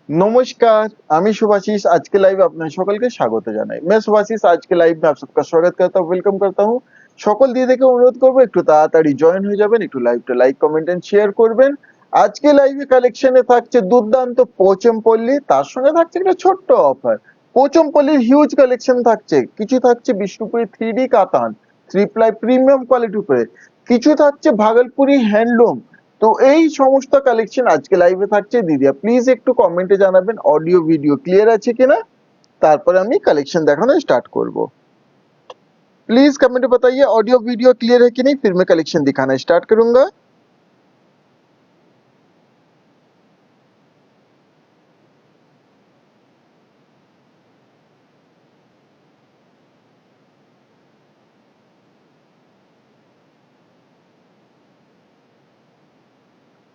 नमस्कार, আমি শুভাশিস आज के लाइव আপনার সকলকে স্বাগত জানাই। मैं শুভাশিস आज के लाइव में आप सबका स्वागत करता हूँ, वेलकम करता हूँ। সকল দিয়ে দেখে অনুরোধ করবো একটু তাড়াতাড়ি জয়েন হয়ে যাবেন, একটু লাইভটা লাইক কমেন্ট এন্ড শেয়ার করবেন। আজকে লাইভে কালেকশনে থাকছে দুর্দান্ত পোচমপল্লী, তার সঙ্গে থাকছে একটা ছোট্ট অফার। পোচমপল্লীর হিউজ কালেকশন থাকছে, কিছু থাকছে বিষ্ণুপুরি 3D কাতান 3 প্লাই প্রিমিয়াম কোয়ালিটির উপরে, কিছু থাকছে ভাগলপুরি হ্যান্ডলুম। তো এই সমস্ত কালেকশন আজকে লাইভে থাকছে। দিদিয়া প্লিজ একটু কমেন্টে জানাবেন অডিও ভিডিও ক্লিয়ার আছে কিনা, তারপরে আমি कलेक्शन दिखाना स्टार्ट করব। प्लीज कमेंट में बताइए ऑडियो वीडियो क्लियर है कि नहीं, फिर मैं कलेक्शन दिखाना स्टार्ट करूंगा।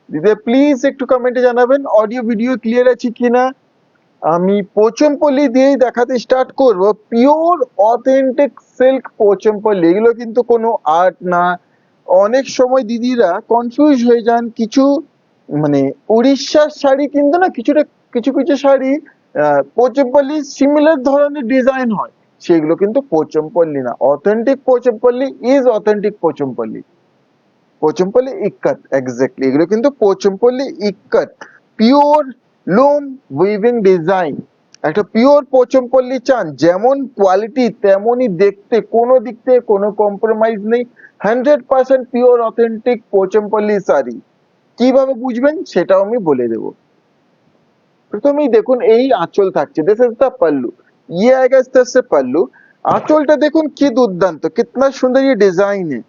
দিদিয়া প্লিজ একটু কমেন্টে জানাবেন অডিও ভিডিও ক্লিয়ার আছে কিনা। আমি পোচমপল্লী দিয়েই দেখাতে স্টার্ট করব। পিওর অথেন্টিক সিল্ক পোচমপল্লী, এগুলো কিন্তু কোনো আর্ট না। অনেক সময় দিদিরা কনফিউজ হয়ে যান, কিছু মানে উড়িষ্যার শাড়ি কিন্তু না, কিছুটা কিছু কিছু শাড়ি পোচমপল্লী সিমিলার ধরনের ডিজাইন হয়, সেগুলো কিন্তু পোচমপল্লী না। Authentic Pochampally is authentic Pochampally. Pochampally ikat, exactly এগুলো কিন্তু Pochampally ikat, pure loom weaving design. একটা পিওর পোচমপল্লী চান, যেমন কোয়ালিটি তেমনই দেখতে, কোনো দিক থেকে কোনো কম্প্রোমাইজ নেই। 100% পিওর অথেন্টিক পোচমপল্লী শাড়ি। কিভাবে বুঝবেন সেটাও আমি বলে দেবো। প্রথমেই দেখুন এই আঁচল থাকছে, দিস ইজ দ্য पल्लू, ये आएगा इस तरह से पल्लू। आंचलটা দেখুন কি দুর্দান্ত, कितना सुंदर ये डिजाइन है।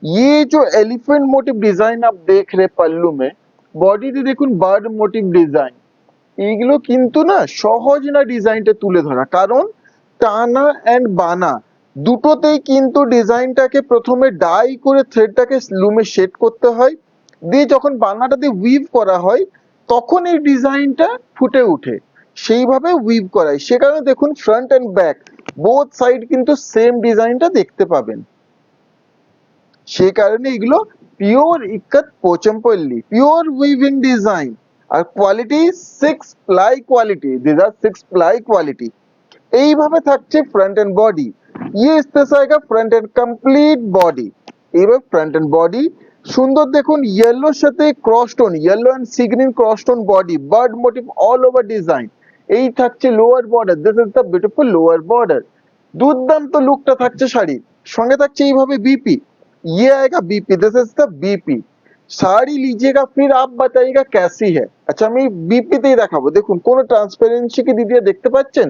ये जो एलिफेंट मोटिव डिजाइन आप देख रहे पल्लू में, বডিতে দেখুন বার্ড মোটিভ ডিজাইন। এইগুলো কিন্তু না সহজ না ডিজাইনটা তুলে ধরা, কারণ টানা এন্ড বানা দুটোতেই কিন্তু ডিজাইনটাকে প্রথমে ডাই করে থ্রেডটাকে লুমে সেট করতে হয়, দিয়ে যখন বানাটা দিয়ে উইভ করা হয় তখন এই ডিজাইনটা ফুটে ওঠে। সেইভাবে উইভ করাই, সে কারণে দেখুন front and back both side কিন্তু সেম ডিজাইনটা দেখতে পাবেন। সেই কারণে এগুলো pure ikat Pochampally, pure weaving design. আর quality 6 ply quality, this are 6 ply quality. এইভাবে থাকছে ফ্রন্ট এন্ড বডি, ये इस तरह से आएगा फ्रंट एंड कंप्लीट बॉडी। এবার ফ্রন্ট এন্ড বডি সুন্দর দেখুন, ইয়েলোর সাথে cross tone, yellow and sea green cross tone body, bird motif all over design. এই থাকছে lower border, this is the beautiful lower border. দুর্দান্ত লুকটা থাকছে শাড়ির সঙ্গে, থাকছে এইভাবে বিপি, ये आएगा BP, this is the BP. Sari लीजिएगा फिर आप बताइएगा कैसी है। अच्छा আমি বিপিতেই দেখাবো, দেখুন কোনো ট্রান্সপারেন্সি কি দিদিয়া দেখতে পাচ্ছেন।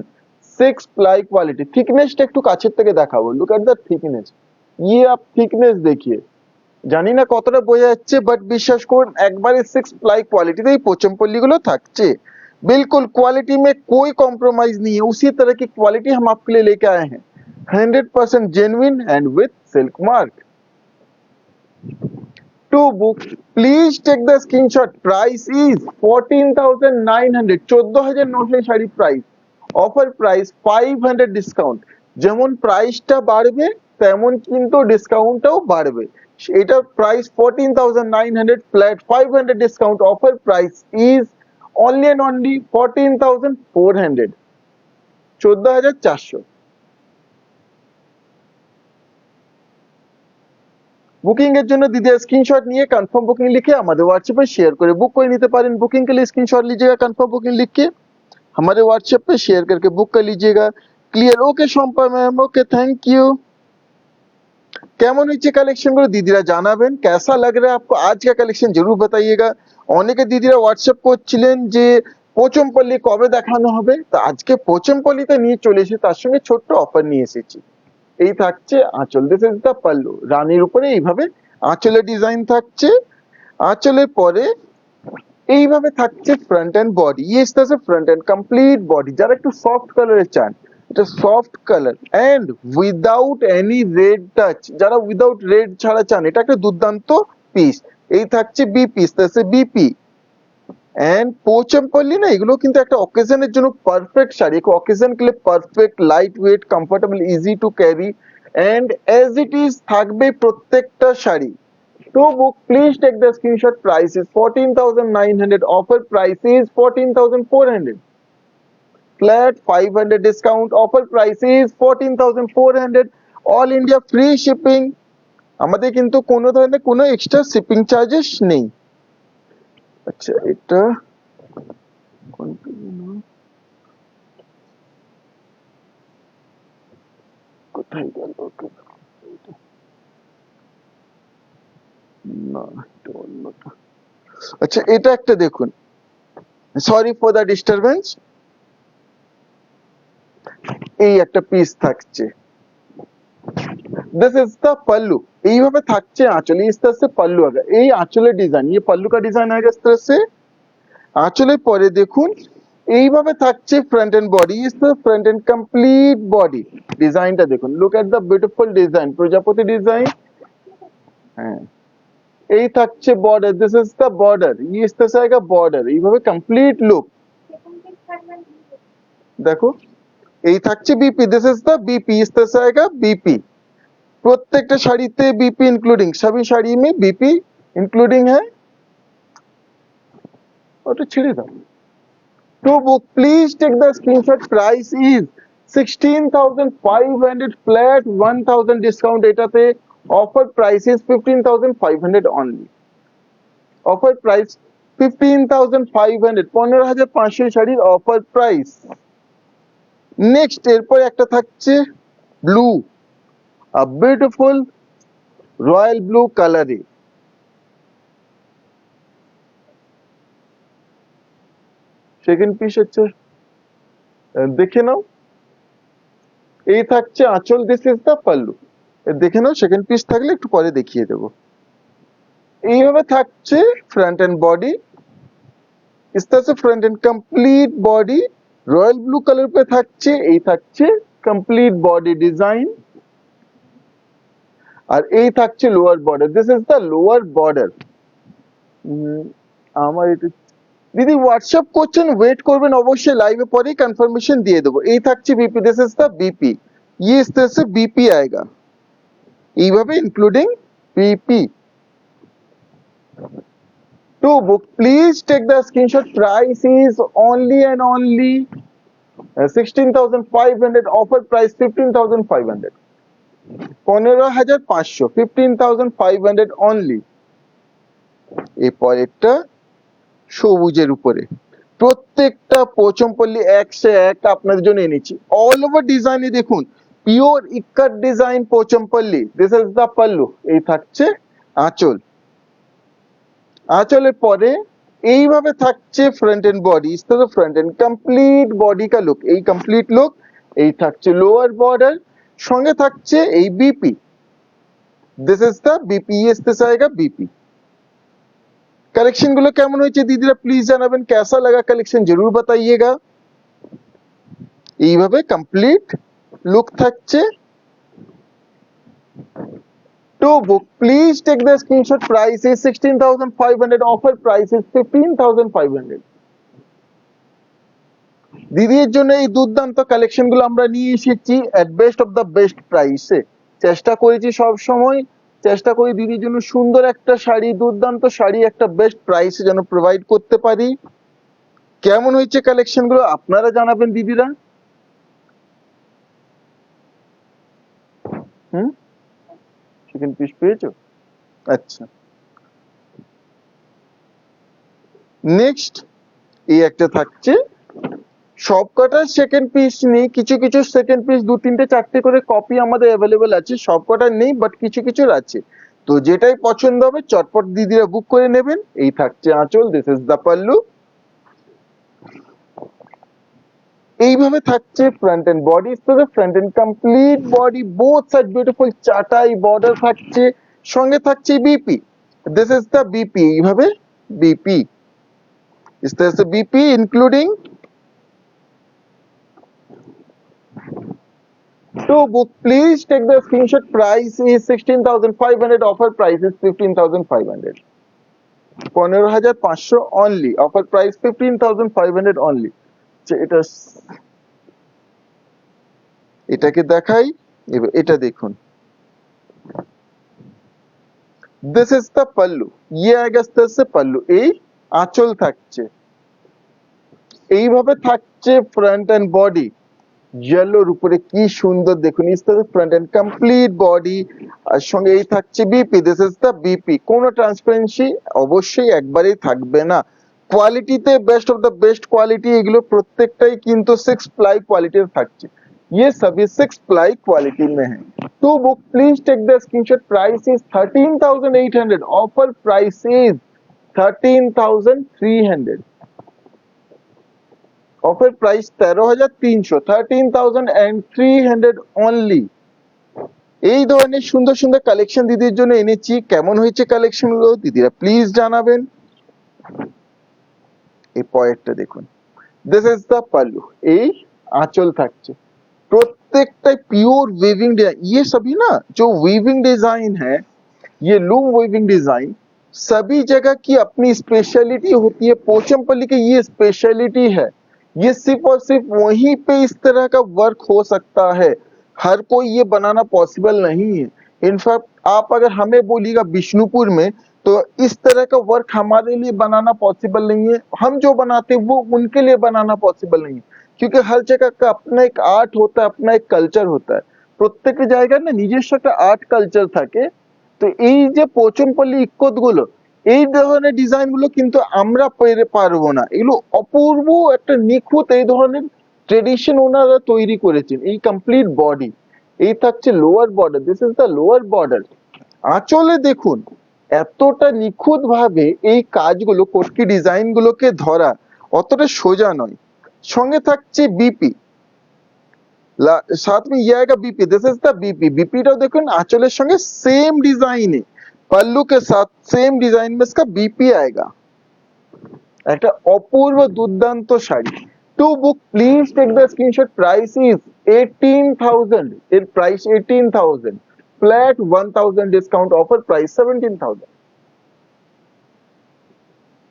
6 প্লাই কোয়ালিটি, থিকনেসটা একটু কাছের থেকে দেখাবো, লুক এট দ্য থিকনেস। ये आप थिकनेस देखिए, জানি না কতটা বোঝা যাচ্ছে, বাট বিশ্বাস করুন একবারে 6 प्लाई क्वालिटी এই पोचमपल्ली गुलो থাকছে। बिल्कुल क्वालिटी में कोई कॉम्प्रोमाइज नहीं है, उसी तरह की क्वालिटी हम आपके लिए लेके आए हैं, 100% genuine and with silk mark. To book, please take the screenshot. Price is 14,900, 14,900 sari price. Offer price 500 discount. যেমন প্রাইসটা বাড়বে তেমন কিন্তু ডিসকাউন্টটাও বাড়বে। এটা price 14,900 flat 500 discount. Offer price is only and only 14,400, 14,400। Booking এর জন্য দিদি স্ক্রিনশট নিয়ে কনফার্ম বুকিং লিখে আমাদের WhatsApp पे शेयर করে बुक করে নিতে পারেন। बुकिंग के लिए स्क्रीनशॉट लीजिएगा, कन्फर्म बुकिंग लिख के हमारे WhatsApp पे शेयर करके बुक कर लीजिएगा। Clear? Okay Shampa ma'am, okay thank you. কেমন হয়েছে কালেকশন গুলো দিদিরা জানাবেন, कैसा लग रहा है आपको आज का कलेक्शन जरूर बताइएगा। অনেকে দিদিরা WhatsApp করছিলেন যে পোচমপল্লী কবে দেখানো হবে, তো আজকে পোচমপল্লীতে নিয়ে চলে এসেছি, তার সঙ্গে ছোট্ট অফার নিয়ে এসেছি। এই থাকছে আঁচল, দিস ইজ দ্য পাল্লু। রানীর উপরে এইভাবে আঁচলের ডিজাইন থাকছে, আঁচলের পরে এইভাবে থাকছে ফ্রন্ট এন্ড বডি, ইয়ে আছে ফ্রন্ট এন্ড কমপ্লিট বডি। যারা একটু সফট কালারে চান, এটা soft colour and without any red touch, যারা উইদাউট রেড ছাড়া চান, এটা একটা দুর্দান্ত পিস। এই থাকছে বি পিস, তাছে বিপি एंड पोचमपल्ली ना এগুলো কিন্তু একটা অকেশনের জন্য পারফেক্ট শাড়ি, एक অকেশন के लिए perfect, light weight, comfortable, easy to carry and as it is থাকবে প্রত্যেকটা sari. To book, please take the screenshot. Price is 14,900. Offer price is 14,400. Flat 500 discount. Offer price is 14,400. All India free shipping. আমাদের কিন্তু কোনো ধরনের কোনো extra shipping charges নেই। আচ্ছা এটা কোথায় গেল? না এটা অন্যটা। আচ্ছা এটা একটা দেখুন, সরি ফর দ্য ডিস্টারবেন্স। এই একটা পিস থাকছে, दिस इज द पल्लू। এইভাবে থাকছে আঁচল, इस तरह से पल्लू आएगा। এই আঁচলের ডিজাইন, ये पल्लू का डिजाइन आएगा इस तरह से। আঁচলের পরে দেখুন এইভাবে থাকছে ফ্রন্ট এন্ড বডি, इस तरह फ्रंट एंड कंप्लीट बॉडी। ডিজাইনটা দেখুন, look at the beautiful design, প্রজাপতি ডিজাইন। হ্যাঁ এই থাকছে border, this is the border, ये इस तरह से आएगा बॉर्डर। এইভাবে কমপ্লিট লুক দেখো। এই থাকছে BP, this is the BP, इस तरह से आएगा बीपी। প্রত্যেকটা শাড়িতে बीपी इंक्लूडिंग, सभी শাড়ি में बीपी इंक्लूडिंग है। ওটা ছেড়ে দাও। To book, please take the screenshot. Price is 16,500 flat, 1,000 discount। এটাতে offer price is 15,500 only। Offer price 15,500, 15,500 শাড়ির offer price। নেক্সট এরপর একটা থাকছে blue, a beautiful royal blue কালারে। সেকেন্ড পিস হচ্ছে, দেখে নাও। এই থাকছে আঁচল, দিস ইজ দা পাল্লু। দেখে নাও, সেকেন্ড পিস থাকলে একটু পরে দেখিয়ে দেবো। এইভাবে থাকছে ফ্রন্ট এন্ড বডি, इस तरह से front end complete body royal blue colour पे থাকছে। এই থাকছে কমপ্লিট বডি ডিজাইন, আর এই থাকছে lower border, this is the lower border. আমার এটা দিদি হোয়াটসঅ্যাপ করছেন, ওয়েট করবেন অবশ্যই, লাইভে পরেই কনফার্মেশন দিয়ে দেবো। এই থাকছে BP, this is the BP, ये इस तरह से बीपी आएगा, এইভাবে including BP. To book, please take the screenshot. Price is only and only 16,500. Offer price 15,500। 15,500, 15,500 only। এরপর একটা সবুজের উপরে, প্রত্যেকটা পোচমপল্লী 101 আপনাদের জন্য এনেছি। অল ওভার ডিজাইনে দেখুন, pure ikat design Pochampally. This is the pallu. এই থাকছে আঁচল, আঁচলের পরে এইভাবে থাকছে ফ্রন্ট এন্ড বডি, इस तरह फ्रंट एंड कंप्लीट बॉडी का लुक। এই কমপ্লিট লুক। এই থাকছে লোয়ার বর্ডার, সঙ্গে থাকছে এই BP, this is the BP, ये इस तरह से आएगा बीपी। कलेक्शन গুলো কেমন হয়েছে দিদিরা প্লিজ জানাবেন, कैसा लगा कलेक्शन जरूर बताइएगा। এইভাবে কমপ্লিট লুক থাকছে। To book, please take the screenshot. Price is 16,500. Offer price is 15,500। দিদির জন্য এই দুর্দান্ত কালেকশন গুলো আমরা নিয়ে এসেছি এট বেস্ট অফ দ্য বেস্ট প্রাইসে। চেষ্টা করেছি সব সময়, চেষ্টা করি দিদির জন্য সুন্দর একটা শাড়ি, দুর্দান্ত শাড়ি একটা বেস্ট প্রাইসে যেন প্রোভাইড করতে পারি। কেমন হয়েছে কালেকশন গুলো আপনারা জানাবেন দিদিরা। সেকেন্ড পিস পেয়েছো? আচ্ছা নেক্সট এই একটা থাকছে, সব কটা সেকেন্ড পিস নেই, কিছু কিছু সেকেন্ড পিস 2, 3, 4টে করে কপি আমাদের অ্যাভেলেবেল আছে, সব কটা নেই বাট কিছু কিছুর আছে। তো যেটাই পছন্দ হবে চটপট দিদিরা বুক করে নেবেন। এই থাকছে আঁচল, দিস ইজ দা পাল্লু। এইভাবে থাকছে front and body, front and complete body both side beautiful chatai border থাকছে, সঙ্গে থাকছে BP, this is the BP. এইভাবে বিপি, इस तरह से BP including. To book, please take the screenshot. Price is 16,500. Offer price is 15,500। 15,500 only। Offer price 15,500 only। এটাকে দেখাই, এটা দেখুন, दिस इज द पल्लू, ये आएगा আস্তে আস্তে पल्लू, এই আঁচল থাকছে, এইভাবে থাকছে ফ্রন্ট এন্ড বডি। ইয়েলোর উপরে কি সুন্দর দেখুন, ইস্তাদের ফ্রন্ট এন্ড কমপ্লিট বডি, আর সঙ্গে এই থাকছে BP, this is the BP. কোনো ট্রান্সপারেন্সি অবশ্যই একবারেই থাকবে না। কোয়ালিটিতে best of the best quality, এগুলো প্রত্যেকটাই কিন্তু 6 प्लाई क्वालिटी থাকছে, ये सभी 6 प्लाई क्वालिटी में है। To book please take the screenshot, price is 13,800, offer price is 13,300, offer price 13,300, 13,300 only. এই ধরনের সুন্দর সুন্দর কালেকশন দিদির জন্য এনেছি। কেমন হয়েছে কালেকশন গুলো দিদিরা প্লিজ জানাবেন। এই পয়েন্টটা দেখুন, দিস ইজ দ্য পাল্লু, এই আঁচল থাকছে, प्रत्येक प्योर वीविंग डिजाइन, ये सभी ना जो वीविंग डिजाइन है, ये लूम वीविंग डिजाइन सभी जगह की अपनी स्पेशलिटी होती है। पोचमपल्ली की ये स्पेशलिटी है, ये सिर्फ और सिर्फ वहीं पे इस तरह का वर्क हो सकता है, हर कोई ये बनाना पॉसिबल नहीं है। इनफैक्ट आप अगर हमें बोलिएगा विष्णुपुर में, तो इस तरह का वर्क हमारे लिए बनाना पॉसिबल नहीं है। हम जो बनाते हैं वो उनके लिए बनाना पॉसिबल नहीं है, क्योंकि हर जगह का अपना एक आर्ट होता है, अपना एक कल्चर होता है। প্রত্যেক জায়গায় না নিজস্ব একটা আর্ট কালচার থাকে। তো এই যে পোচমপল্লী ইক্কত গুলো, এই ধরনের ডিজাইন গুলো কিন্তু আমরা পারবো না। এগুলো অপূর্ব একটা নিখুঁত এই ধরনের ট্রেডিশন ওনারা তৈরি করেছেন। এই কমপ্লিট বডি, এই থাকছে lower border, this is the lower border. আঁচলে দেখুন এতটা নিখুঁত ভাবে এই কাজগুলো, কটকি ডিজাইন গুলোকে ধরা অতটা সোজা নয়। সঙ্গে থাকছে বিপি, साथ में ये आएगा BP, this is the BP. बीपीটাও দেখুন আঁচলের সঙ্গে सेम डिजाइन है, पल्लू के साथ सेम डिजाइन में इसका बीपी आएगा। একটা অপূর্ব দুর্দান্ত শাড়ি। To book please take the screenshot, price is 18,000, এর price 18,000, flat 1,000 discount, offer price 17,000।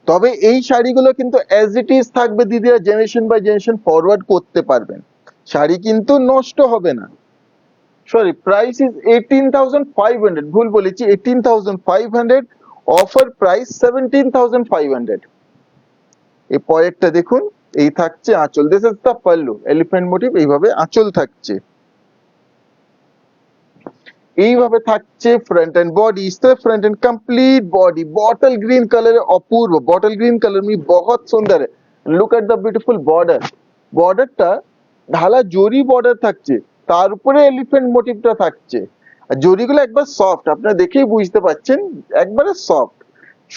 তবে এই শাড়িগুলো কিন্তু অ্যাজ ইট ইজ থাকবে দিদিরা, জেনারেশন বাই জেনারেশন ফরওয়ার্ড করতে পারবেন, শাড়ি কিন্তু নষ্ট হবে না। সরি, প্রাইস ইজ 18,500, ভুল বলেছি, 18,500, অফার প্রাইস 17,500। এই পরেরটা দেখুন, এই থাকছে আঁচল, this is the pallu, elephant motif, এইভাবে আঁচল থাকছে, এইভাবে থাকছে फ्रंट एंड बॉडी, इस तरह front end complete body bottle green colour है, अपूर्व बॉटल ग्रीन कलर में बहुत सुंदर है। Look at the beautiful border, বর্ডারটা ঢালা জরি বর্ডার থাকছে, তার উপরে এলিফ্যান্ট মোটিভটা থাকছে, আর জরিগুলো একবার সফট, আপনারা দেখেই বুঝতে পাচ্ছেন একবারে সফট।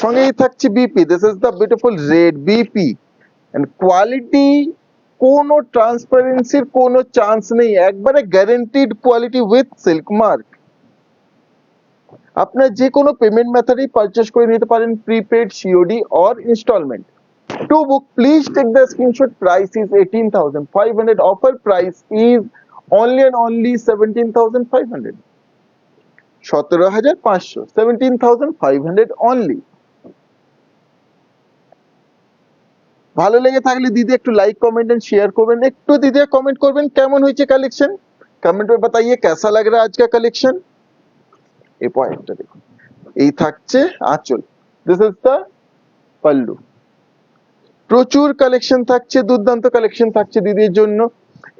সঙ্গেই থাকছে BP, this is the beautiful red BP, and quality কোনো ট্রান্সপারেন্সির কোনো চান্স নেই, একবারে guaranteed quality with silk mark. আপনার যে কোনো পেমেন্ট মেথডেই পারচেজ করে নিতে পারেন, prepaid, COD or installment. To book please take the screenshot, price is 18,500, offer price is only and only 17,500, 17,500, 17,500 only. ভালো লেগে থাকলে দিদি একটু লাইক कमेंट एंड शेयर করবেন, একটু দিদি কমেন্ট করবেন কেমন হয়েছে কালেকশন, কমেন্ট में बताइए कैसा लग रहा है आज का कलेक्शन। এই পয়েন্টটা দেখুন, এই থাকছে আঁচল, দিস ইজ দ্য পাল্লু। প্রচুর কালেকশন থাকছে, দুর্দান্ত কালেকশন থাকছে দিদির জন্য।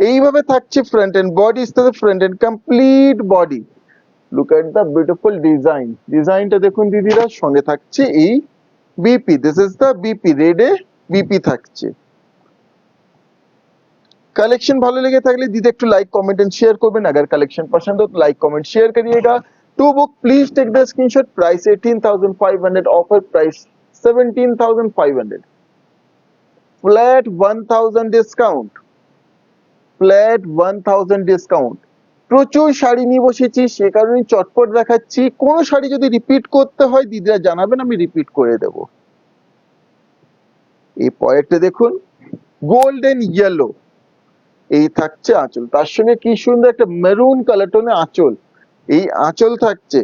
এইভাবে থাকছে front and body, is the front and complete body. Look at the beautiful design, ডিজাইনটা দেখুন দিদিরা। সঙ্গে থাকছে এই BP, this is the BP, রেডে বিপি থাকছে। कलेक्शन ভালো লেগে থাকলে দিদি একটু লাইক कमेंट एंड शेयर করবেন, अगर कलेक्शन पसंद हो तो लाइक कमेंट शेयर करिएगा। To book please take the screenshot, price 18,500, offer price 17,500, flat 1,000 discount, flat 1,000 discount. প্রচুর শাড়ি নিয়ে বসেছি, সে কারণে চটপট দেখাচ্ছি। কোন শাড়ি যদি রিপিট করতে হয় দিদিরা জানাবেন, আমি রিপিট করে দেব। এই পরেরটা দেখুন, গোল্ডেন ইয়েলো, এই থাকছে আঁচল, তার সঙ্গে কি সুন্দর একটা মেরুন কালার টোনে আঁচল। এই আঁচল থাকছে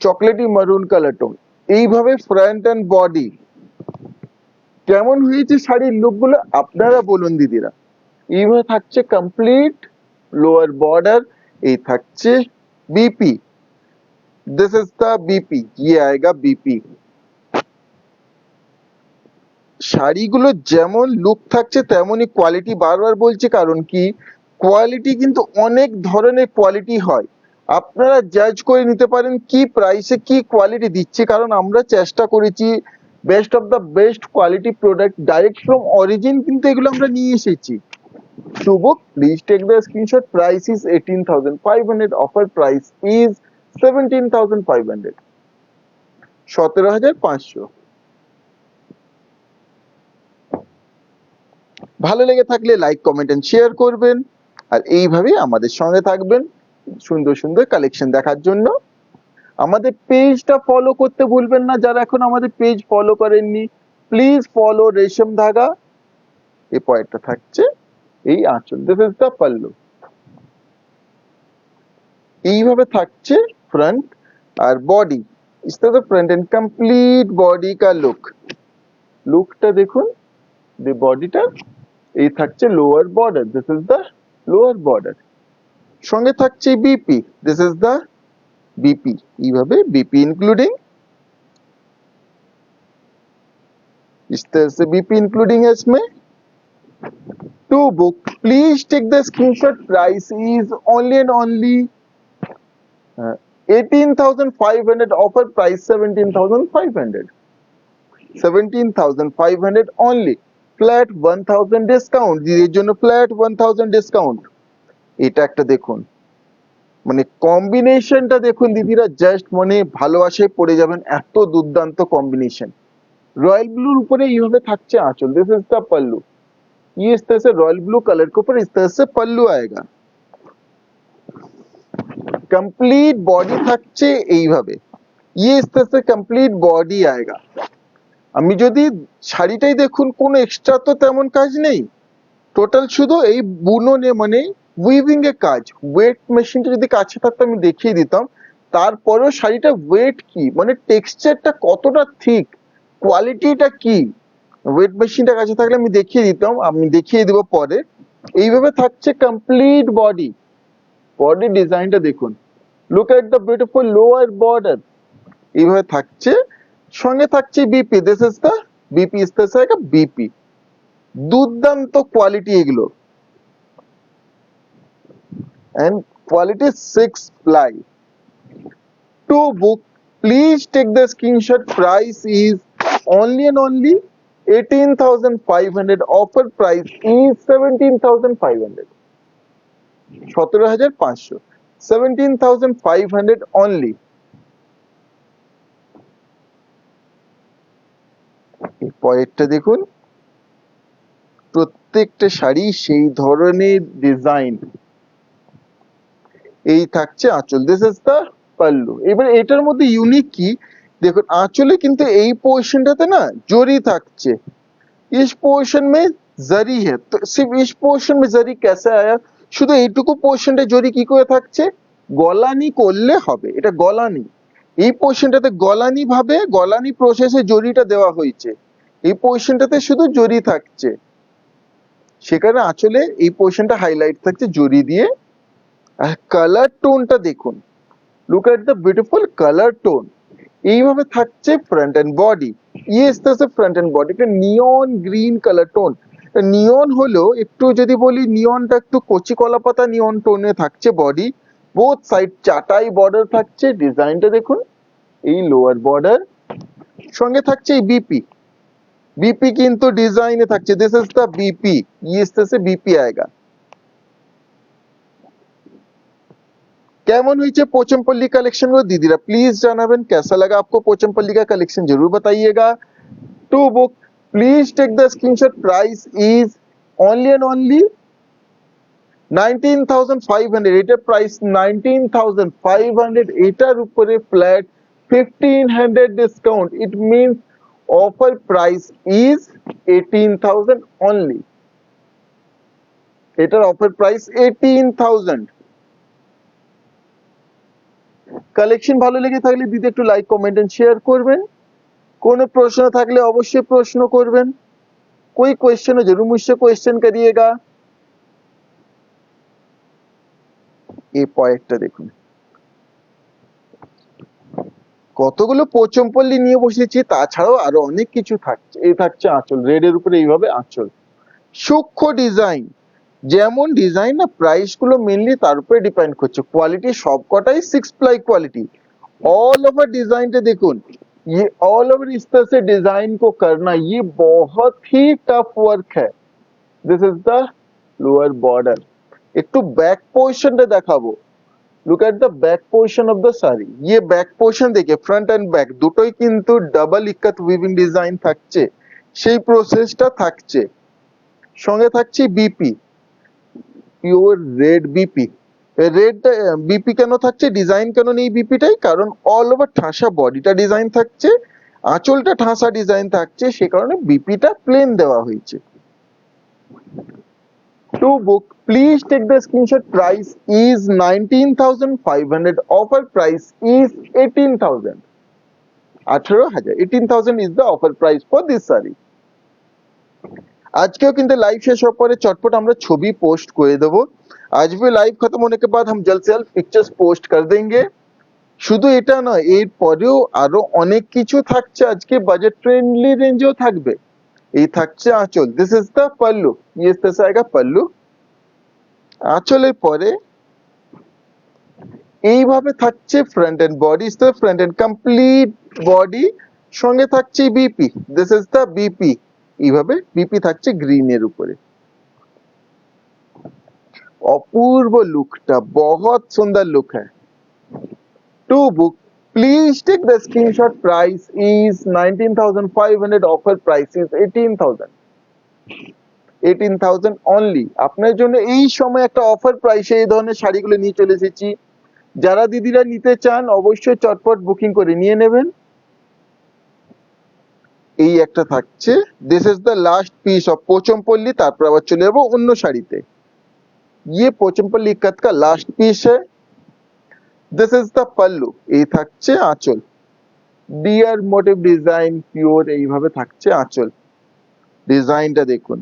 চকলেটি মেরুন কালার টোন, এইভাবে ফ্রন্ট এন্ড বডি। কেমন হয়েছে শাড়ির লুক গুলো আপনারা বলুন দিদিরা। এইভাবে থাকছে কমপ্লিট লোয়ার বর্ডার, এই থাকছে BP, this is the BP, ये आएगा बीपी। শাড়িগুলো যেমন লুক থাকছে তেমনই কোয়ালিটি, বারবার বলছি কারণ কি কোয়ালিটি কিন্তু অনেক ধরনের কোয়ালিটি হয়, আপনারা জাজ করে নিতে পারেন কি প্রাইসে কি কোয়ালিটি দিচ্ছে, কারণ আমরা চেষ্টা করেছি best of the best quality product direct from origin, কিন্তু এগুলো আমরা নিয়ে এসেছি। To book please take the screenshot, price is 18,500, offer price is 17,500, 17,500। ভালো লেগে থাকলে লাইক কমেন্ট এন্ড শেয়ার করবেন, আর এইভাবেই আমাদের সঙ্গে থাকবেন সুন্দর সুন্দর কালেকশন দেখার জন্য। আমাদের পেজটা ফলো করতে ভুলবেন না, যারা এখন আমাদের পেজ ফলো করেননি প্লিজ ফলো রেশম ধাগা। এই পয়েন্টটা থাকছে এই আঁচল, দিস ইজ দ্য পাল্লু, এইভাবে থাকছে ফ্রন্ট আর body, is the front and complete body কা লুক। লুকটা দেখুন, দি বডিটা এই থাকছে lower border, this is the lower border, সঙ্গে থাকছে BP, this is the BP, এইভাবে বিপি ইনক্লুডিং, इस तरह से बीपी इंक्लूडिंग है इसमें। To book please take the screenshot, price is only and only 18,500, offer price 17,500, 17,500 only, flat 1,000 discount, দিদির জন্য ফ্ল্যাট 1,000 ডিসকাউন্ট। এটা একটা দেখুন, মানে কম্বিনেশনটা দেখুন দিদিরা, জাস্ট মানে ভালোবাসায় পড়ে যাবেন, এত দুর্দান্ত কম্বিনেশন। रॉयल ब्लू ऊपर এইভাবে থাকছে আঁচল, दिस इज द पल्लू, ये इस तरह से रॉयल ब्लू कलर के ऊपर इस तरह से पल्लू आएगा। कंप्लीट बॉडी থাকছে এইভাবে, ये इस तरह से कंप्लीट बॉडी आएगा। আমি যদি শাড়িটাই দেখুন, কোনো এক্সট্রা তো তেমন কাজ নেই, টোটাল শুধু এই বুননে মানে উইভিং এর কাজ। ওয়েট মেশিনটা যদি কাছে থাকতো আমি দেখিয়ে দিতাম, তারপরেও শাড়িটা ওয়েট কি মানে টেক্সচারটা কতটা থিক, কোয়ালিটিটা কি, ওয়েট মেশিনটা কাছে থাকলে আমি দেখিয়ে দিতাম, আমি দেখিয়ে দেবো পরে। এইভাবে থাকছে কমপ্লিট বডি, বডি ডিজাইনটা দেখুন, look at the beautiful lower border, এইভাবে থাকছে, সঙ্গে থাকছে BP, this is the BP, is this একটা বিপি, দুর্দান্ত কোয়ালিটি এগুলো, and quality 6 ply. To book please take the screenshot, price is only and only 18,500, offer price is 17,500, 17,500, 17,500 only। পরেরটা দেখুন, প্রত্যেকটা শাড়ি সেই ধরনের ডিজাইন, এই থাকছে আঁচল, দিস ইজ দ্য পাল্লু। এবার এটার মধ্যে ইউনিক কি দেখুন, আঁচলে কিন্তু এই পোর্শনটাতে না জরি থাকছে, इस पोर्शन में जरी है, तो सिर्फ इस पोर्शन में जरी कैसे आया, শুধু এইটুকু পোর্শনটা জরি কি করে থাকছে, গলানি করলে হবে, এটা গলানি, এই পোর্শনটাতে গলানি ভাবে গলানি প্রসেসে জরিটা দেওয়া হয়েছে, এই পোর্শনটাতে শুধু জরি থাকছে, সেখানে আঁচলে এই পোর্শনটা হাইলাইট থাকছে জরি দিয়ে। আর কালার টোনটা দেখুন, look at the beautiful colour tone, এইভাবে থাকছে ফ্রন্ট এন্ড বডি, ইয়ে ইস দ্য ফ্রন্ট এন্ড বডি, একটা নিয়ন গ্রিন কালার টোন, নিয়ন হলো একটু যদি বলি নিয়নটা একটু কচি কলা পাতা নিয়ন টোনে থাকছে বডি, বোথ সাইড চাটাই বর্ডার থাকছে, ডিজাইনটা দেখুন, এই লোয়ার বর্ডার, সঙ্গে থাকছে এই বিপি, बीपी কিন্তু ডিজাইনে থাকছে, দিস ইজ দ্য बीपी, ये इस तरह से बीपी आएगा। কেমন হয়েছে पोचमपल्ली कलेक्शन को दीदीरा प्लीज জানাবেন, कैसा लगा आपको पोचमपल्ली का कलेक्शन जरूर बताइएगा। To book please take the screenshot, price is only and only 19,500, এটার প্রাইস 19,500, এটার উপরে flat 1,500 discount, it means offer price is 18,000 only, এটার অফার প্রাইস 18,000। কালেকশন ভালো লেগে থাকলে দিদি একটু লাইক কমেন্ট এন্ড শেয়ার করবেন, কোনো প্রশ্ন থাকলে অবশ্যই প্রশ্ন করবেন, कोई क्वेश्चन हो जरूर मुझसे क्वेश्चन करिएगा। এই পয়েন্টটা দেখুন, কতগুলো পোচমপল্লি নিয়ে বসেছি, তাছাড়াও আরো অনেক কিছু থাকছে। এই থাকছে আঁচল, রেড এর উপরে এইভাবে আঁচল, সূক্ষ্ম ডিজাইন। যেমন ডিজাইন না, প্রাইস গুলো মেনলি তার উপরে ডিপেন্ড করছে। কোয়ালিটি সবকটাই 6 ply quality. All over design पे देखो, ये ऑल ओवर इस तरह से डिजाइन को करना ये बहुत ही टफ वर्क है। This is the lower border. একটু ব্যাক পোর্শনটা দেখাবো। Look at the back portion of the sari. ये ব্যাক পোর্শন দেখে ফ্রন্ট এন্ড ব্যাক দুটোই কিন্তু ডাবল ইক্কাত উইভিং ডিজাইন থাকছে, সেই প্রসেসটা থাকছে। সঙ্গে থাকছে BP, pure red BP. Red BP কেন থাকছে, ডিজাইন কেন নেই বিপিটাই, কারণ অল ওভার ঠাসা বডিটা ডিজাইন থাকছে, আঁচলটা ঠাসা ডিজাইন থাকছে, সে কারণে বিপিটা প্লেন দেওয়া হয়েছে। To book please take the screenshot. Price is 19,500, offer price is 18,000। 18,000, 18,000 is the offer price for this saree। আজকেও কিন্তু লাইভ শেষ হওয়ার পরে চটপট আমরা ছবি পোস্ট করে দেবো। आज भी लाइव खत्म होने के बाद हम जल्द से जल्द पिक्चर्स पोस्ट कर देंगे। শুধু এটা নয়, এর পরেও আরো অনেক কিছু থাকছে, আজকে বাজেট ফ্রেন্ডলি রেঞ্জেও থাকবে। এই থাকছে আঁচল, দিস ইজ দ্য পল্লু, ये इस तरह से आएगा पल्लू। আঁচলের পরে এইভাবে থাকছে front and body, is the front and complete body, সঙ্গে থাকছে BP, this is the BP. এইভাবে বিপি থাকছে গ্রিনের উপরে। अपूर्व लुकटा बहुत सुंदर लुक है। To book please take the screenshot. Price is 19,500, offer price is 18,000। 18,000 only. আপনার জন্য এই সময় একটা অফার প্রাইসে এই ধরনের শাড়িগুলো নিয়ে চলে এসেছি। যারা দিদিরা নিতে চান অবশ্যই চটপট বুকিং করে নিয়ে নেবেন। এই একটা থাকছে, this is the last piece of Pochampally, তারপর আবার চলে যাবো অন্য শাড়িতে। ये पोचमपल्ली इक्कत का लास्ट पीस है। दिस इज द पल्लू। এই থাকছে আঁচল, ডিয়ার মোটিভ ডিজাইন পিওর, এইভাবে থাকছে আঁচল। ডিজাইনটা দেখুন,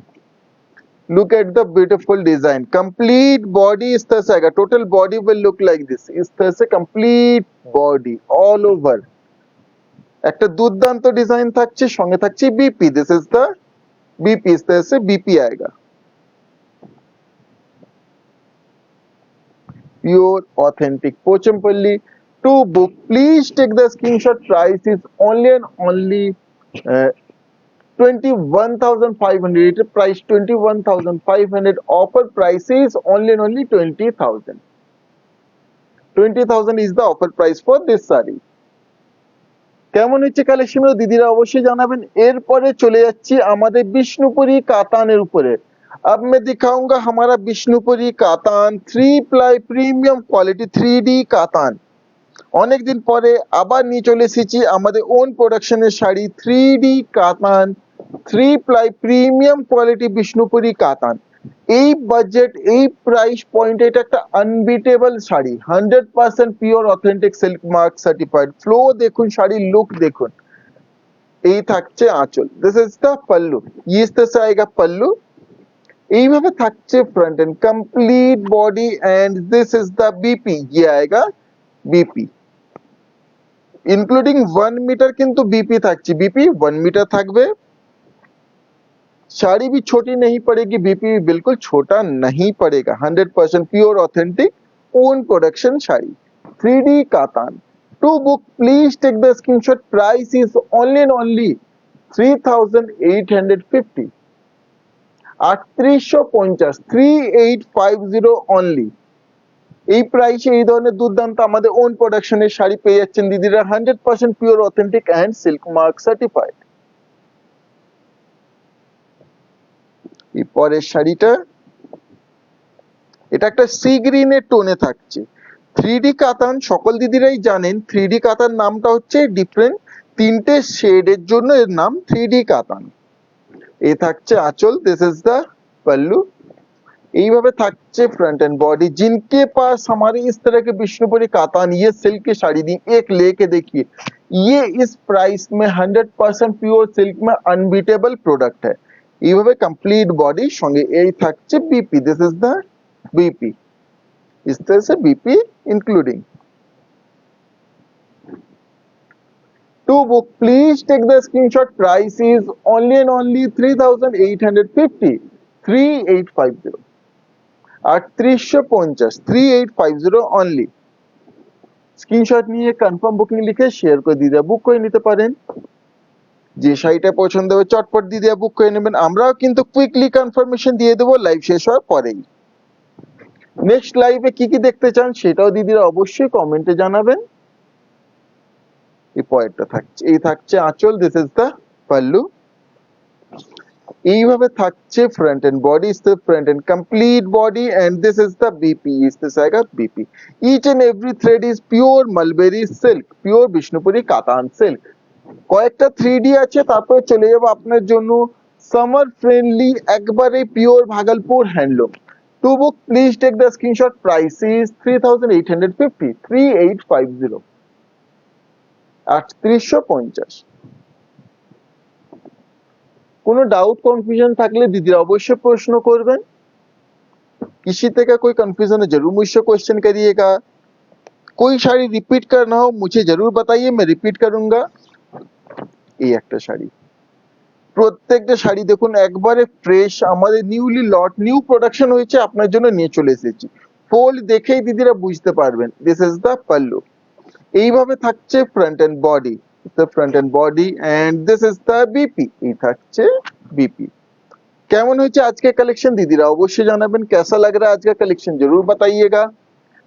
look at the beautiful design. Complete body इस तरह से आएगा, total body will look like this, इस तरह से कंप्लीट बॉडी ऑल ओवर। একটা দুর্দান্ত ডিজাইন থাকছে, সঙ্গে থাকছে BP, this is the BP, इस तरह से बीपी आएगा। Pure authentic Pochampalli। To book please take the screenshot। Price is only and only 21,500। it price 21,500, offer price is only and only 20,000। 20,000 is the offer price for this saree। কেমন হচ্ছে collection দিদিরা অবশ্যই জানাবেন। এরপরে চলে যাচ্ছি আমাদের বিষ্ণুপুরি কাতানের উপরে। अब मैं दिखाऊंगा हमारा বিষ্ণুপুরি কাতান 3 प्लाई প্রিমিয়াম কোয়ালিটি 3D কাতান। অনেক দিন পরে আবার নিয়ে চলে এসেছি আমাদের ওন প্রোডাকশনের শাড়ি 3D কাতান 3 प्लाई প্রিমিয়াম কোয়ালিটি বিষ্ণুপুরি কাতান। এই বাজেট, এই প্রাইস পয়েন্টে এটা একটা unbeatable sari, 100% pure authentic silk mark certified. Flow দেখুন, শাড়ির লুক দেখুন। এই থাকছে আঁচল, দিস ইজ দ্য পল্লু, इस तरह से आएगा पल्लू। এইভাবে থাকছে front and complete body and this is the BP, ये आएगा बीपी इंक्लूडिंग 1 मीटर। কিন্তু बीपी থাকছে, बीपी 1 मीटर থাকবে। साड़ी भी छोटी नहीं पड़ेगी, बीपी बिल्कुल छोटा नहीं पड़ेगा। 100% pure authentic own production sari 3D katan. To book please take the screenshot. Price is only and only 3,850। 3850, 3850 only. এই প্রাইসে এই ধরনের দুর্দান্ত আমাদের ওন প্রোডাকশনের শাড়ি পেয়ে যাচ্ছেন দিদিরা, 100% pure authentic and silk mark certified. এই পরের শাড়িটা, এটা একটা সি গ্রিনের টোনে থাকছে 3D কাতান। সকল দিদিরাই জানেন 3D কাতান নামটা হচ্ছে ডিফারেন্ট, তিনটে শেডের জন্য এর নাম 3D কাতান। ये থাকছে আঁচল, दिस इज द पल्लू। এইভাবে থাকছে फ्रंट एंड बॉडी। जिनके पास हमारे इस तरह के विष्णुपुरी कातान ये सिल्क की साड़ी दी, एक लेके देखिए, ये इस प्राइस में 100% प्योर सिल्क में अनबीटेबल प्रोडक्ट है। এইভাবে कंप्लीट बॉडी সঙ্গে এই থাকছে BP, this is the BP, इस तरह से BP including. To book, please take the screenshot. Price is only and only 3,850. 3850. 3850 3850 only. Screenshot নিয়ে কনফার্ম বুকিং লিখে শেয়ার করে দিদা বুক করে নিতে পারেন। যে শাড়িটা পছন্দ হবে চটপট দিদা বুক করে নেবেন। আমরাও কিন্তু কুইকলি কনফার্মেশন দিয়ে দেবো লাইভ শেষ হওয়ার পরেই। নেক্সট লাইভে কি কি দেখতে চান সেটাও দিদিরা অবশ্যই কমেন্টে জানাবেন। এই পয়েন্টটা থাকছে, এই থাকছে আঁচল, দিস ইজ দা পাল্লু। এইভাবে থাকছে front and body, is the front and complete body, and this is the BP, is this আইগা BP. Each and every thread is pure mulberry silk, pure Bishnupuri katan silk. কয়েকটা 3D আছে, তারপরে চলে যাবো আপনার জন্য সামার ফ্রেন্ডলি একবারে pure Bhagalpur handloom. To book please take the screenshot. Price is 3,850 3850 3850। কোনো डाउट कंफ्यूजन থাকলে দিদিরা অবশ্যই প্রশ্ন করবেন। किसी तरह का कोई कंफ्यूजन है जरूर मुझसे क्वेश्चन करिएगा। कोई শাড়ি रिपीट करना हो मुझे जरूर बताइए, मैं रिपीट करूंगा। এই একটা শাড়ি, প্রত্যেকটা শাড়ি দেখুন একবারে ফ্রেশ, আমাদের নিউলি লট নিউ প্রোডাকশন হয়েছে, আপনার জন্য নিয়ে চলে এসেছি। ফোল্ড দেখেই দিদিরা বুঝতে পারবেন। This is the pallu. এইভাবে থাকছে front and body, the front and body, and this is the BP. এই থাকছে বিপি। কেমন হয়েছে আজকে কালেকশন দিদিরা অবশ্যই জানাবেন। कैसा लग रहा है आज का कलेक्शन जरूर बताइएगा।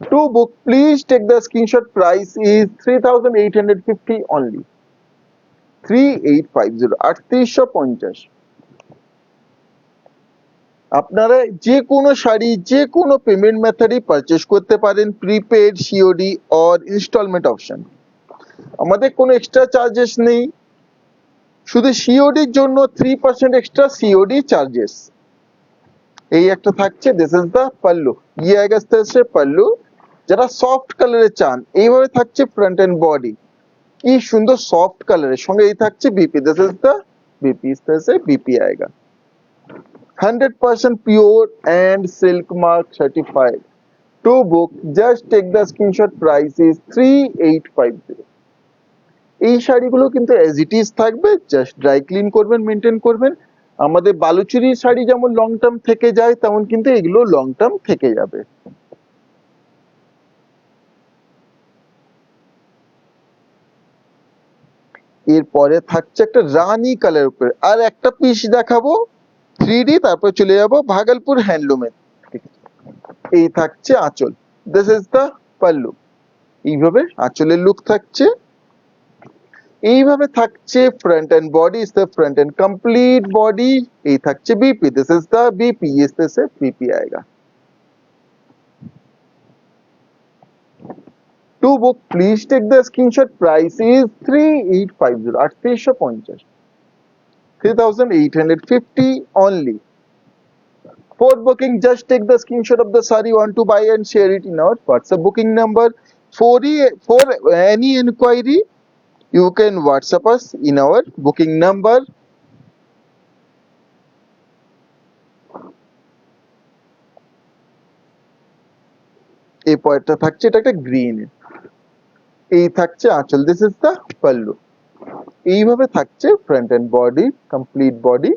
To book please take the screenshot. Price is 3,850 only 3850 3850। আপনারা যে কোনো শাড়ি যে কোনো পেমেন্ট মেথডে পারচেজ করতে পারেন, prepaid, COD or installment option. আমাদের কোনো এক্সট্রা চার্জেস নেই, শুধু সিওডির জন্য 3% এক্সট্রা সিওডি চার্জেস। এই একটা থাকছে, দিস ইজ দা পাল্লু। ये आएगा इस तरह से पल्लू। যারা সফট কালারে চান এইভাবে থাকছে ফ্রন্ট এন্ড বডি, কি সুন্দর সফট কালারের সঙ্গে এই থাকছে BP. This is the BP, इस तरह से बीपी आएगा। 100% pure and silk mark certified. To book just take the screenshot. Price is 3850। এই শাড়িগুলো কিন্তু এজ ইট ইজ থাকবে, জাস্ট ড্রাই ক্লিন করবেন, মেনটেন করবেন। আমাদের বালুচুরি শাড়ি যেমন লং টার্ম থেকে যায় তেমন কিন্তু এগুলো লং টার্ম থেকে যাবে। এরপরে থাকছে একটা রানী কালার উপরে, আর একটা পিস দেখাবো 3D, তারপর চলে যাব ভাগলপুর হ্যান্ডলুমে। এই থাকছে আঁচল, দিস ইজ দা পাল্লু। এইভাবে আঁচলের লুক থাকছে। এইভাবে থাকছে front and body, is the front and complete body. এই থাকছে BP, this is the BP, इस तरह से बीपी आएगा। To book please take the screenshot. Price is 3850 3850 3850 only। For booking just take the screenshot of the saree you want to buy and share it in our WhatsApp booking number। For any inquiry you can WhatsApp us in our booking number। এই পয়েন্টটা থাকছে, এটা একটা green. এই থাকছে আঁচল, this is the pallu. এইভাবে থাকছে front and body, complete body.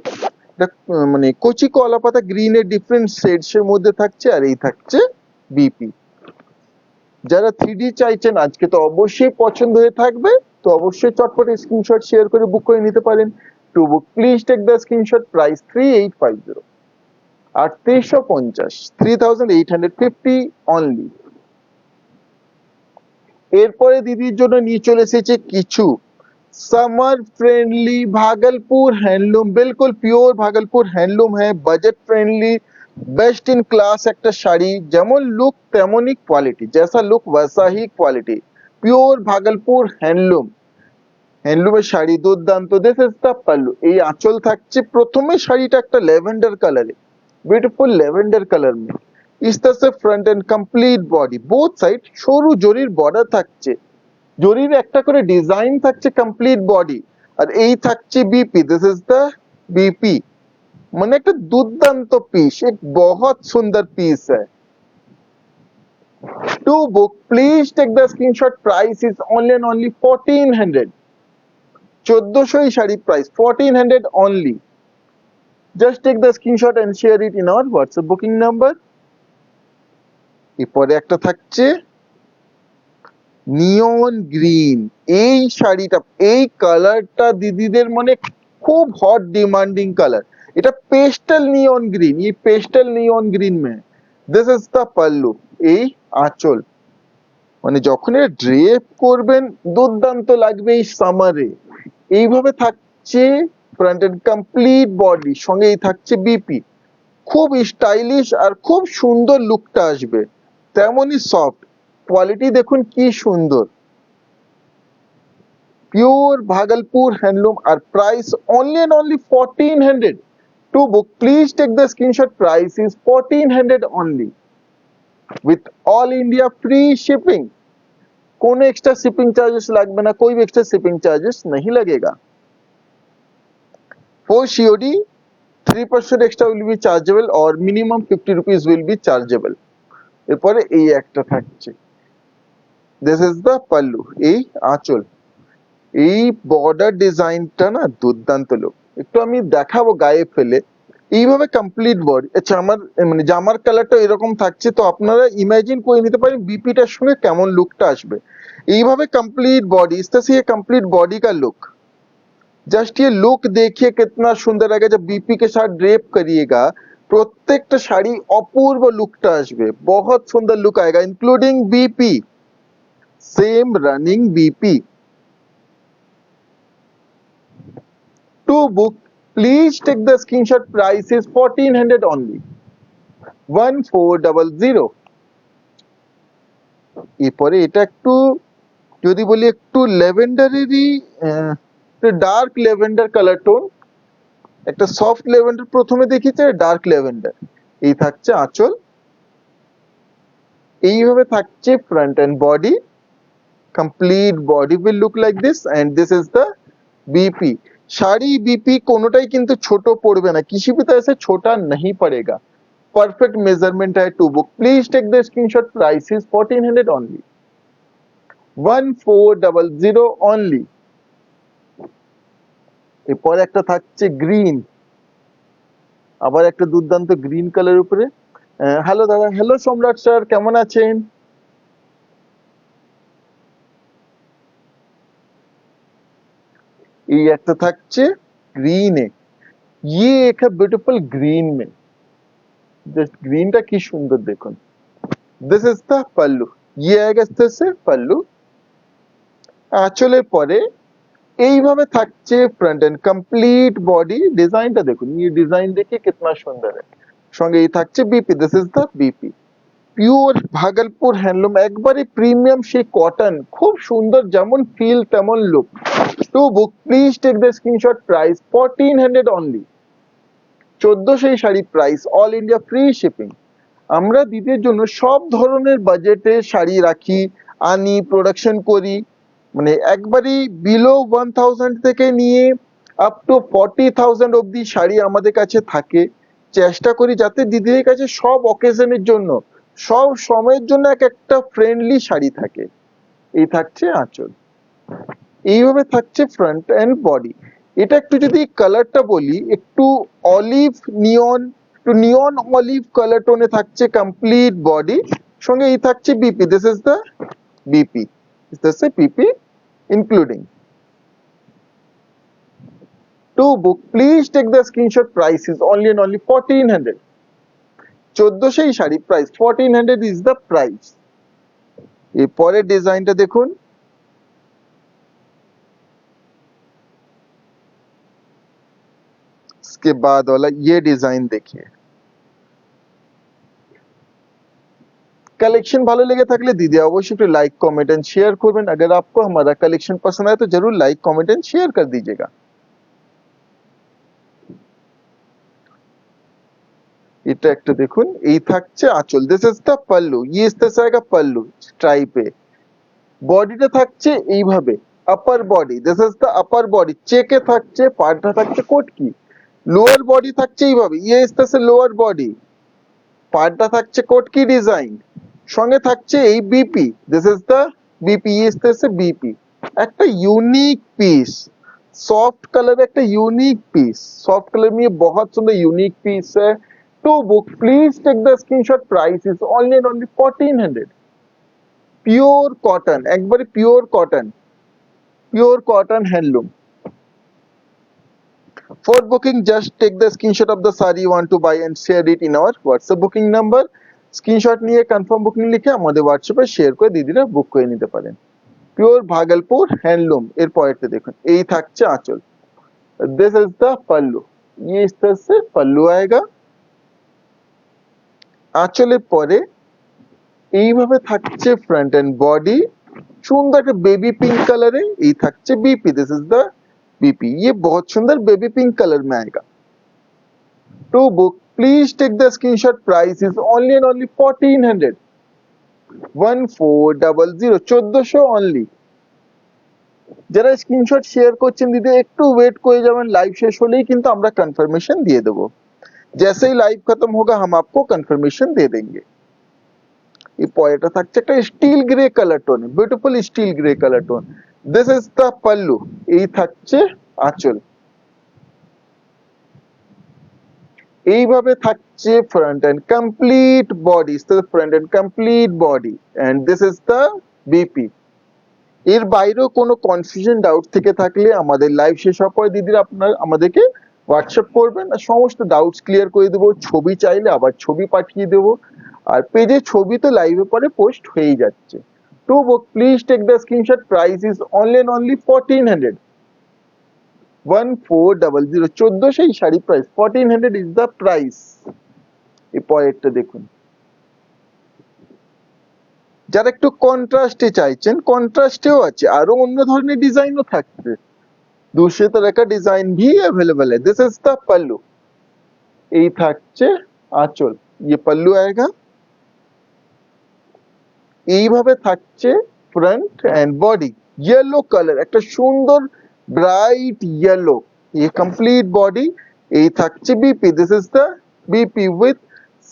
এটা মানে কচি কলা পাতা গ্রিনের ডিফারেন্ট শেডস এর মধ্যে থাকছে, আর এই থাকছে বিপি। যারা 3D চাইছেন আজকে তো অবশ্যই পছন্দ হয়ে থাকবে, তো অবশ্যই চটপট স্ক্রিনশট শেয়ার করে বুক করে নিতে পারেন। To book please take the screenshot. Price 3850 3850 3850 only. এরপরে দিদির জন্য নিয়ে চলে এসেছে কিছু समर फ्रेंडली भागलपुर हैंडलूम, बिल्कुल प्योर भागलपुर हैंडलूम है, budget friendly, best in class একটা শাড়ি। যেমন লুক তেমনই কোয়ালিটি, जैसा लुक वैसा ही क्वालिटी। प्योर भागलपुर हैंडलूम, হ্যান্ডলুমের শাড়ি দুর্দান্ত। This is the pallu. এই আঁচল থাকছে, প্রথমে শাড়িটা একটা ল্যাভেন্ডার কালারে, বিউটিফুল ল্যাভেন্ডার কালার মে। इस तरह से front end complete body, both side সরু জরির বর্ডার থাকছে, জরির একটা করে ডিজাইন থাকছে কমপ্লিট বডি, আর এই থাকছে BP. This is the BP, মানে একটা দুর্দান্ত পিস, এক বহুত সুন্দর পিস है। To book please take the screenshot. Price is only and only 1400 1400 এই sari price 1400 only. Just take the screenshot and share it in our WhatsApp booking number. এরপরে একটা থাকছে নিয়ন গ্রিন। এই শাড়িটা, এই কালারটা দিদিদের মানে খুব হট ডিমান্ডিং কালার। এটা পেস্টাল নিয়ন গ্রিন, ये পেস্টাল নিয়ন গ্রিন में দিস ইজ দ্য পাল্লু। এই আঁচল, মানে যখন এটা ড্রেপ করবেন দুর্দান্ত লাগবে এই সামারে। এইভাবে থাকছে ফ্রন্ট এন্ড কমপ্লিট বডি, সঙ্গে এই থাকছে বিপি। খুব স্টাইলিশ আর খুব সুন্দর লুকটা আসবে, তেমনই সফট। কোয়ালিটি দেখুন কি সুন্দর, পিওর ভাগলপুর হ্যান্ডলুম। আর price only and only 1400। To book please take the screenshot, price is 1400 only with all India free shipping। कोई एक्स्ट्रा शिपिंग चार्जेस लगবে না, कोई भी एक्स्ट्रा शिपिंग चार्जेस नहीं लगेगा। For COD 3% extra will be chargeable or minimum 50 rupees will be chargeable। এরপরে এই একটা থাকছে, this is the pallu। এই আঁচল, এই বর্ডার ডিজাইনটা না দুর্দান্ত লোক। একটু আমি দেখাবো গায়ে ফেলে। এইভাবে কমপ্লিট বডি। আচ্ছা, আমার মানে জামার কালারটা এরকম থাকছে, তো আপনারা ইমাজিন করে নিতে পারেন বিপিটার সঙ্গে কেমন লুকটা আসবে। এইভাবে কমপ্লিট বডি, इस तरह से ये कंप्लीट बॉडी का लुक। जस्ट ये लुक देखिए कितना सुंदर आएगा जब बीपी के साथ ड्रेप करिएगा। প্রত্যেকটা শাড়ি অপূর্ব লুকটা আসবে, बहुत সুন্দর লুক आएगा including BP, same running BP. To book please take the screenshot, price is 1400 only, 1400। এরপরে এটা একটু যদি বলি একটু ল্যাভেন্ডারেরই, ডার্ক ল্যাভেন্ডার কালার টোন, একটা সফট ল্যাভেন্ডার প্রথমে দেখিয়েছে, ডার্ক ল্যাভেন্ডার। এই থাকছে আঁচল, এইভাবে থাকছে front and body. Complete body will look like this and this is the BP. Sari BP কোনোটাই কিন্তু ছোট পড়বে না, किसी भी तरह से छोटा नहीं पड़ेगा। परफेक्ट मेजरमेंट है। To book please take the screenshot, price is 1400 only, 1400 only। এরপরে একটা থাকছে গ্রিন, আবার একটা দুর্দান্ত গ্রিন কালার উপরে। হ্যালো দাদা, হ্যালো সম্রাট স্যার, কেমন আছেন? এই একটা থাকছে গ্রিনে, ये एक है ब्यूटीफुल ग्रीन में। जस्ट ग्रीनটা কি সুন্দর দেখুন। दिस इज द पल्लू, ये आएगा इस तरह से पल्लू। আঁচলের পরে এইভাবে থাকছে ফ্রন্ট এন্ড কমপ্লিট বডি। ডিজাইনটা দেখুন, ये ডিজাইন देखिए कितना सुंदर है। সঙ্গে এই থাকছে BP, this is the BP. Pure Bhagalpur handloom, একবারে প্রিমিয়াম সেই কটন, খুব সুন্দর, যেমন ফিল তেমন look. To book please take the screenshot, price 1400 only, 1400 sari price, all India free shipping. আমরা দিদির জন্য সব ধরনের বাজেটে শাড়ি রাখি, আনি, প্রোডাকশন করি। মানে একবারই বিলো 1000 থেকে নিয়ে আপ টু 40,000 অবধি শাড়ি আমাদের কাছে থাকে। চেষ্টা করি যাতে দিদিদের কাছে সব অকেশনের জন্য, সব সময়ের জন্য এক একটা ফ্রেন্ডলি শাড়ি থাকে। এই থাকছে আঁচল, এইভাবে থাকছে ফ্রন্ট এন্ড বডি। এটা একটু যদি কালারটা বলি, একটু অলিভ নিয়ন, একটু নিয়ন অলিভ কালার টোনে থাকছে কমপ্লিট বডি। সঙ্গে এই থাকছে BP, this is the BP, this is BP including। To book please take the screenshot, price is only and only 1400। 1400 এই sari price, 1400 is the price। এরপরে ডিজাইনটা দেখুন, इसके बाद वाला ये डिजाइन देखिए। कलेक्शन ভালো লেগে থাকলে দিদি অবশ্যই একটু লাইক कमेंट एंड शेयर করবেন। अगर आपको हमारा कलेक्शन पसंद आए तो जरूर लाइक कमेंट एंड शेयर कर दीजिएगा। এটা একটা দেখুন, এই থাকছে আঁচল, দিস ইজ দ্য পাল্লু, ये इस तरह से आएगा पल्लू স্ট্রাইপে। বডিটা থাকছে এইভাবে, আপার body, this is the upper body, চেকে থাকছে, পাড়টা থাকছে কোটকি। লোয়ার বডি থাকছে এইভাবে, ये इस तरह से লোয়ার বডি, পাড়টা থাকছে কোটকি ডিজাইন। সঙ্গে থাকছে এই BP, this is the BP, इस तरह से বিপি। একটা ইউনিক পিস, सॉफ्ट कलर একটা यूनिक पीस, सॉफ्ट कलर में ये बहुत सुंदर यूनिक पीस है। To book please take the screenshot, price is only and only 1400। Pure cotton, একবারে pure cotton, pure cotton handloom. For booking, just take the screenshot of the saree you want to buy and share it in our WhatsApp booking number। Screenshot নিয়ে confirm booking লিখে আমাদের হোয়াটসঅ্যাপে share করে দিদিরা বুক করে নিতে পারেন। Pure Bhagalpur handloom. এর পরেরটা দেখুন, এই থাকছে আঁচল। दिस इज द पल्लू, ये इस तरह से पल्लू आएगा। আঁচলের পরে এইভাবে থাকছে ফ্রন্ট এন্ড বডি, সুন্দর একটা বেবি पिंक कलर है। এই থাকছে BP, this is the BP. ये बहुत सुंदर बेबी पिंक कलर में आएगा। To book please take the screenshot, price is only and only 1400। 1400, 1400 only. যারা স্ক্রিনশট শেয়ার করছেন দিদি একটু ওয়েট করে যাবেন, লাইভ শেষ হলেই কিন্তু আমরা কনফার্মেশন দিয়ে দেবো। जैसे ही लाइव खत्म होगा हम आपको कंफर्मेशन दे देंगे। ये পরেরটা থাকছে একটা steel grey colour tone, beautiful steel grey colour tone. This is the pallu, এই থাকছে আঁচল। এইভাবে থাকছে front and complete body, front and complete body and this is the BP. এর বাইরেও কোনো কনফিউশন ডাউট থেকে থাকলে আমাদের লাইভ শেষ হওয়ার পরে দিদিরা আপনার আমাদেরকে হোয়াটসঅ্যাপ করবেন, আর সমস্ত ডাউটস ক্লিয়ার করে দেবো। ছবি চাইলে আবার ছবি পাঠিয়ে দেবো, আর পেজে ছবি তো লাইভে পরে পোস্ট হয়েই যাচ্ছে। To book please take the screenshot, price is only and only 1400। 1400, 1400 এই sari price, 1400 is the price. এই পরেরটা দেখুন, যারা একটু কন্ট্রাস্টে চাইছেন কন্ট্রাস্টেও আছে, আরো অন্য ধরনের ডিজাইনও থাকছে। दूसरे तरह का डिजाइन भी अवेलेबल है। दिस इज द पल्लू, এই থাকছে আঁচল। ये पल्लू आएगा। এইভাবে থাকছে front and body. Yellow colour, একটা সুন্দর ব্রাইট ইয়েলো, ये कंप्लीट बॉडी। এই থাকছে BP, this is the BP with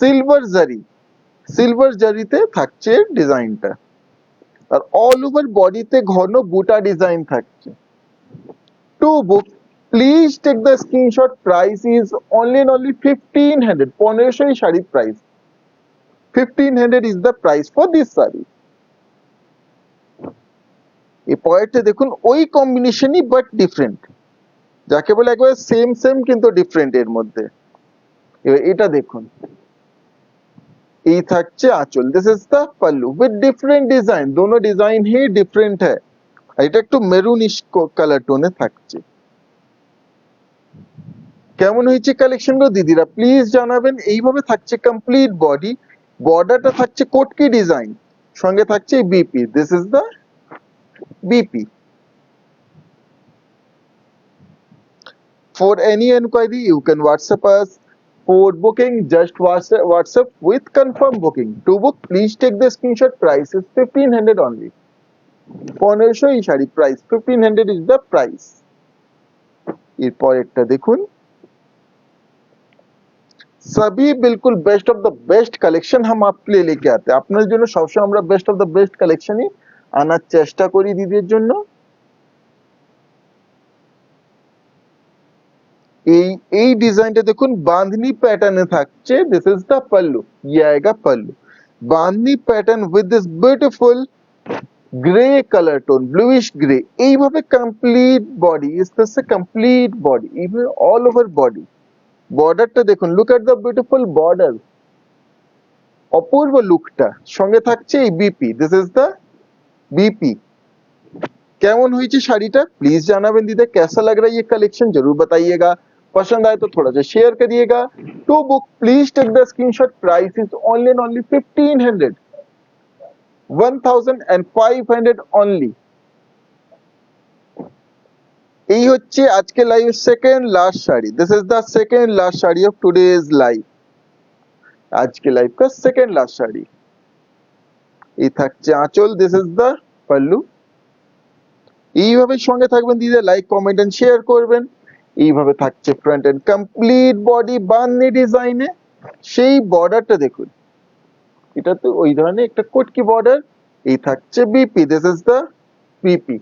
silver জারি। সিলভার জারিতে থাকছে ডিজাইনটা, আর অল ওভার বডিতে ঘন বুটা ডিজাইন থাকছে। To book please take the screenshot, price is only and only 1500। 1500 ही sari price, 1500 is the price for this sari. এই পয়েন্টে দেখুন ওই কম্বিনেশনই বাট ডিফারেন্ট, যাকে বলে একবারে সেম সেম কিন্তু ডিফারেন্ট এর মধ্যে। এবার এটা দেখুন, এই থাকছে আঁচল। This is the pallu with different design, दोनों डिजाइन ही डिफरेंट है। এটা একটু মেরুনিশ কালার টোনে থাকছে। কেমন হয়েছে কালেকশনগুলো দিদিরা প্লিজ জানাবেন। এইভাবে থাকছে কমপ্লিট বডি, বর্ডারটা থাকছে কোটকি ডিজাইন, সঙ্গে থাকছে BP. This is the BP. For any enquiry you can WhatsApp us. For booking, just WhatsApp with confirm booking. To book, please take the screenshot. Price is 1500 only. 1500 এই sari price, 1500 is the price। এরপর একটা দেখুন, सभी बिल्कुल best of the best collection हम आपके लिए लेके आते हैं। আপনাদের জন্য সবসময় আমরা বেস্ট অফ দ্য বেস্ট কালেকশনই আনার চেষ্টা করি দিদির জন্য। এই ডিজাইনটা দেখুন, বাঁধনি প্যাটার্নে থাকছে। দিস ইজ দ্য पल्लू, ये आएगा पल्लू। Bandhani pattern with this beautiful grey colour tone, bluish grey. এইভাবে complete body, is this a complete body, এইভাবে অল ওভার বডি। বর্ডারটা দেখুন, look at the beautiful border, অপূর্ব লুকটা। সঙ্গে থাকছে এই BP, this is the BP. কেমন হয়েছে শাড়িটা প্লিজ জানাবেন দিদা। कैसा लग रहा है ये कलेक्शन जरूर बताइएगा। पसंद आए तो थोड़ा सा शेयर करिएगा। To book please take the screenshot, price is only and only 1500। 1500 only। এই হচ্ছে আজকে live second last sari. This is the second last sari of today's live. আজকে লাইভ का সেকেন্ড লাস্ট শাড়ি। এই থাকছে আঁচল, দিস ইজ দ্য पल्लू। এইভাবে সঙ্গে থাকবেন দিদি, লাইক কমেন্ট এন্ড শেয়ার করবেন। এইভাবে থাকছে ফ্রন্ট এন্ড কমপ্লিট বডি বান্নি ডিজাইনে। সেই বর্ডারটা দেখুন, এটা তো ওই ধরনের একটা কোটকি বর্ডার। এই থাকছে BP, this is the BP.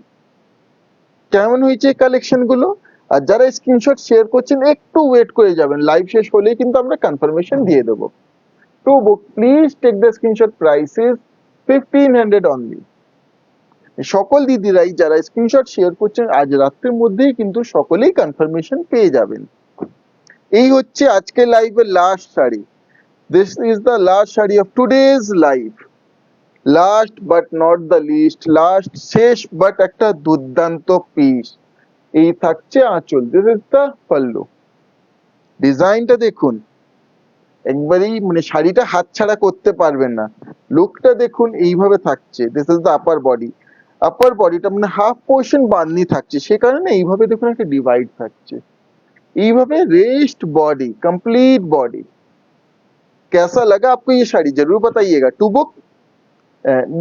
কেমন হয়েছে কালেকশন গুলো। আর যারা স্ক্রিনশট শেয়ার করছেন একটু ওয়েট করে যাবেন, লাইভ শেষ হলেই কিন্তু আমরা কনফার্মেশন দিয়ে দেবো। To book please take the screenshot, price is 1500 only. সকল দিদিরাই যারা স্ক্রিনশট শেয়ার করছেন আজ রাত্রের মধ্যেই কিন্তু সকলেই কনফার্মেশন পেয়ে যাবেন। এই হচ্ছে আজকে লাইভের last sari. This is the last sari of today's live. Last but not the least, last শেষ বাট একটা দুর্দান্ত পিস। এই থাকছে আঁচল, দিস ইজ দ্য পাল্লু। ডিজাইনটা দেখুন, একবারেই মানে শাড়িটা হাতছাড়া করতে পারবেন না। লুকটা দেখুন এইভাবে থাকছে, this is the upper body. Upper বডিটা মানে হাফ পোর্শন বাঁধনি থাকছে, সে কারণে এইভাবে দেখুন একটা ডিভাইড থাকছে। এইভাবে रेस्ट बॉडी, कंप्लीट बॉडी। कैसा लगा आपको ये साड़ी जरूर बताइएगा। To book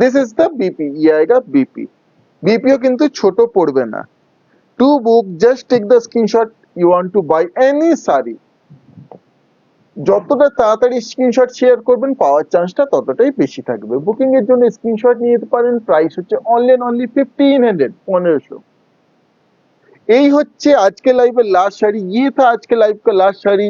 this is the BP, ये आएगा बीपी। बीपीओ किंतु छोटो पड़বে না। To book just take the screenshot, you want to by any sari. যতটা তাড়াতাড়ি স্ক্রিনশট শেয়ার করবেন পাওয়ার চান্সটা ততটাই বেশি থাকবে। বুকিং এর জন্য স্ক্রিনশট নিয়ে যেতে পারেন, প্রাইস হচ্ছে অনলি 1500, 1500। यही होच्छे आज के लाइव में लास्ट साड़ी। ये था आज के लाइव का लास्ट साड़ी।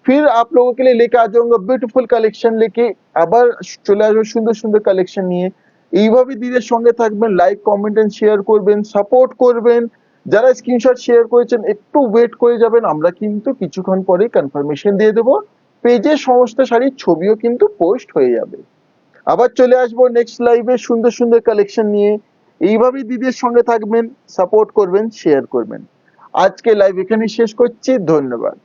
फिर आप लोगों के लिए लेके आ जाऊंगा ब्यूटीफुल কালেকশন लेके, আবার চলে আসবো সুন্দর সুন্দর কালেকশন নিয়ে। এইভাবে দিদের সঙ্গে থাকবেন, লাইক কমেন্ট এন্ড শেয়ার করবেন, সাপোর্ট করবেন। যারা স্ক্রিনশট শেয়ার করেছেন একটু ওয়েট করে যাবেন, আমরা কিন্তু কিছুক্ষণ পরে কনফার্মেশন দিয়ে দেবো। পেজে সমস্ত শাড়ির ছবিও কিন্তু পোস্ট হয়ে যাবে। আবার চলে আসবো নেক্সট লাইভে সুন্দর সুন্দর কালেকশন নিয়ে। এইভাবেই দিদির সঙ্গে থাকবেন, সাপোর্ট করবেন, শেয়ার করবেন। আজকে লাইভ এখানেই শেষ করছি, ধন্যবাদ।